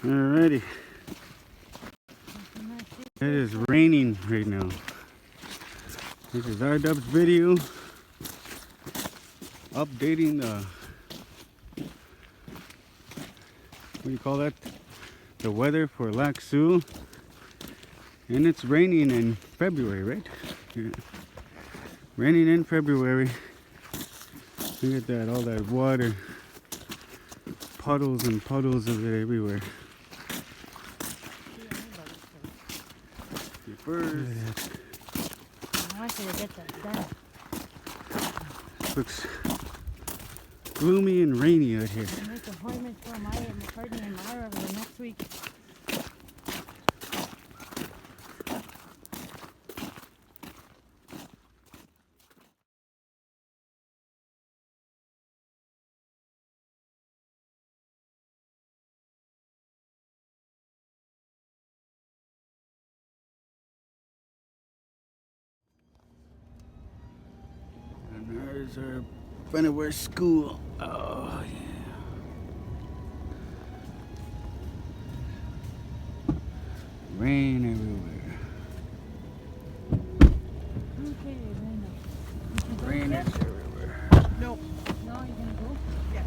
Alrighty. It is raining right now. This is RDub's video updating the, what do you call that? The weather for Lac Seul. And it's raining in February, right? Yeah. Raining in February. Look at that, all that water. Puddles and puddles of it everywhere. First. I want you to get that done. Looks gloomy and rainy out here. I make appointments for McCartney and Myra for the next week. And there's our Fenimore School. Oh yeah. Rain everywhere. Okay, Rain is everywhere. No. No, you're gonna go? Yeah.